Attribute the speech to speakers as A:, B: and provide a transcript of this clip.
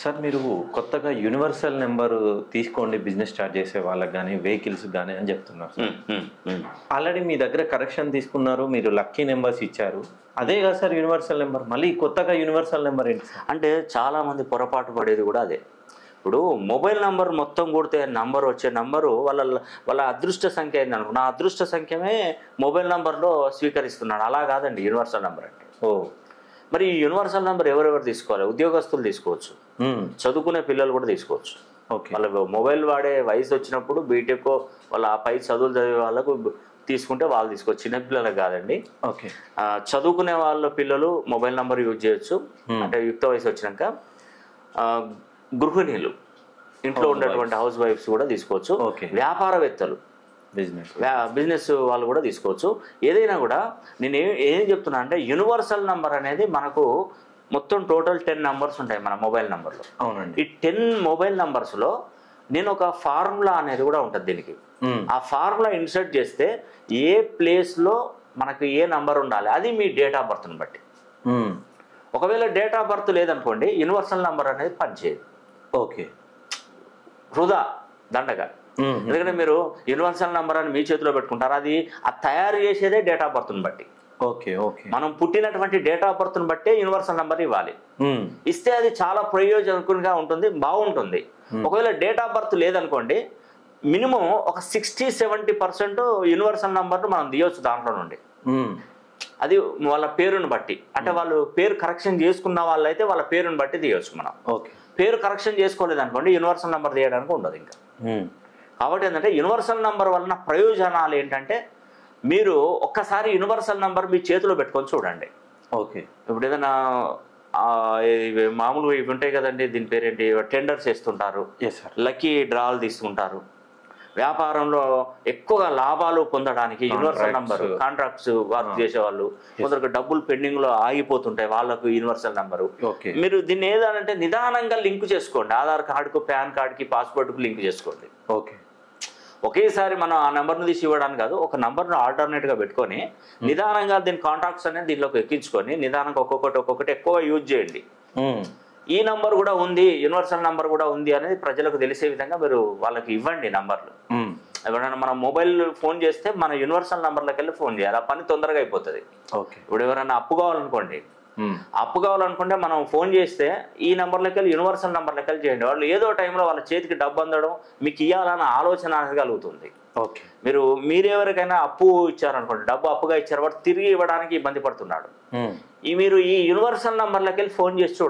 A: Sir మీరు కొత్తగా universal number తీసుకోండి బిజినెస్ స్టార్ట్ చేసే వాళ్ళకి గానీ, వెహికల్స్ గానీ అని చెప్తున్నారు సార్. ఆల్రెడీ మీ దగ్గర కరెక్షన్ తీసుకున్నారు. మీరు లక్కీ నెంబర్స్ ఇచ్చారు. అదే కదా సార్ యూనివర్సల్ నెంబర్. మళ్ళీ కొత్తగా యూనివర్సల్ నెంబర్ ఏంటి సార్?
B: అంటే చాలా మంది పొరపాటు పడేది కూడా అదే. ఇప్పుడు మొబైల్ నంబర్ మొత్తం కొడితే నంబర్ వచ్చే నంబరు వాళ్ళ అదృష్ట సంఖ్య అయింది అనుకో. నా అదృష్ట సంఖ్యమే మొబైల్ నంబర్లో స్వీకరిస్తున్నాడు. అలా కాదండి యూనివర్సల్ నెంబర్ అంటే. మరి ఈ యూనివర్సల్ నెంబర్ ఎవరెవరు తీసుకోవాలి? ఉద్యోగస్తులు తీసుకోవచ్చు, చదువుకునే పిల్లలు కూడా తీసుకోవచ్చు. వాళ్ళ మొబైల్ వాడే వయసు వచ్చినప్పుడు బీటెక్ వాళ్ళ పై చదువులు చదివే వాళ్ళకు తీసుకుంటే వాళ్ళు తీసుకోవచ్చు. చిన్నపిల్లలకు కాదండి. చదువుకునే వాళ్ళ పిల్లలు మొబైల్ నెంబర్ యూజ్ చేయొచ్చు. అంటే యుక్త వయసు వచ్చినాక గృహిణీలు, ఇంట్లో ఉన్నటువంటి హౌస్ వైఫ్స్ కూడా తీసుకోవచ్చు. వ్యాపారవేత్తలు, బిజినెస్ వాళ్ళు కూడా తీసుకోవచ్చు. ఏదైనా కూడా నేను ఏం చెప్తున్నా అంటే యూనివర్సల్ నంబర్ అనేది మనకు మొత్తం టోటల్ 10 నంబర్స్ ఉంటాయి మన మొబైల్ నంబర్లో.
A: అవునండి.
B: ఈ 10 మొబైల్ నంబర్స్లో నేను ఒక ఫార్ములా అనేది కూడా ఉంటుంది దీనికి. ఆ ఫార్ములా ఇన్సర్ట్ చేస్తే ఏ ప్లేస్లో మనకు ఏ నంబర్ ఉండాలి అది మీ డేట్ ఆఫ్ బర్త్ని బట్టి. ఒకవేళ డేట్ ఆఫ్ బర్త్ లేదనుకోండి యూనివర్సల్ నంబర్ అనేది పనిచేయదు. వృధా, దండగా. ఎందుకంటే మీరు యూనివర్సల్ నంబర్ అని మీ చేతిలో పెట్టుకుంటారు. అది తయారు చేసేదే డేట్ ఆఫ్ బర్త్ని బట్టి. మనం పుట్టినటువంటి డేట్ ఆఫ్ బర్త్ని బట్టే యూనివర్సల్ నంబర్ ఇవ్వాలి. ఇస్తే అది చాలా ప్రయోజనకంగా ఉంటుంది, బాగుంటుంది. ఒకవేళ డేట్ ఆఫ్ బర్త్ లేదనుకోండి మినిమం ఒక 60-70% యూనివర్సల్ నంబర్ను మనం తీయవచ్చు దాంట్లో నుండి. అది వాళ్ళ పేరుని బట్టి. అంటే వాళ్ళు పేరు కరెక్షన్ చేసుకున్న వాళ్ళైతే వాళ్ళ పేరుని బట్టి తీయవచ్చు మనం. పేరు కరెక్షన్ చేసుకోలేదు అనుకోండి యూనివర్సల్ నెంబర్ తీయడానికి ఉండదు ఇంకా. కాబట్టి ఏంటంటే యూనివర్సల్ నెంబర్ వలన ప్రయోజనాలు ఏంటంటే మీరు ఒక్కసారి యూనివర్సల్ నెంబర్ మీ చేతిలో పెట్టుకొని చూడండి. ఇప్పుడు ఏదైనా మామూలుగా ఇవి ఉంటాయి కదండి, దీని పేరేంటి, టెండర్స్ వేస్తుంటారు, లక్కీ డ్రాలు తీసుకుంటారు. వ్యాపారంలో ఎక్కువగా లాభాలు పొందడానికి యూనివర్సల్ నంబరు, కాంట్రాక్ట్స్ వర్క్ చేసేవాళ్ళు, కొందరికి డబ్బులు పెండింగ్ లో ఆగిపోతుంటాయి, వాళ్ళకు యూనివర్సల్ నంబరు. మీరు దీన్ని ఏదంటే నిదానంగా లింక్ చేసుకోండి. ఆధార్ కార్డుకు, పాన్ కార్డుకి, పాస్పోర్ట్కు లింక్ చేసుకోండి. ఒకేసారి మనం ఆ నెంబర్ను తీసి ఇవ్వడానికి కాదు, ఒక నెంబర్ను ఆల్టర్నేట్గా పెట్టుకొని నిదానంగా దీని కాంట్రాక్ట్స్ అనేది దీనిలోకి ఎక్కించుకొని నిదానంగా ఒక్కొక్కటి ఎక్కువ యూజ్ చేయండి. ఈ నంబర్ కూడా ఉంది, యూనివర్సల్ నంబర్ కూడా ఉంది అనేది ప్రజలకు తెలిసే విధంగా మీరు వాళ్ళకి ఇవ్వండి నంబర్లు. ఎవరైనా మనం మొబైల్ ఫోన్ చేస్తే మన యూనివర్సల్ నంబర్లోకి వెళ్ళి ఫోన్ చేయాలి. ఆ పని తొందరగా అయిపోతుంది. ఇప్పుడు ఎవరైనా అప్పు కావాలనుకోండి, అప్పు కావాలనుకుంటే మనం ఫోన్ చేస్తే ఈ నెంబర్లోకి వెళ్ళి యూనివర్సల్ నెంబర్లోకి వెళ్ళి చేయండి. వాళ్ళు ఏదో టైంలో వాళ్ళ చేతికి డబ్బు అందడం, మీకు ఇవ్వాలన్న ఆలోచన అనేది కలుగుతుంది. మీరెవరికైనా అప్పు ఇచ్చారనుకోండి, డబ్బు అప్పుగా ఇచ్చారు, వాడు తిరిగి ఇవ్వడానికి ఇబ్బంది పడుతున్నాడు. మీరు ఈ యూనివర్సల్ నెంబర్లోకి వెళ్ళి ఫోన్ చేసి చూడండి.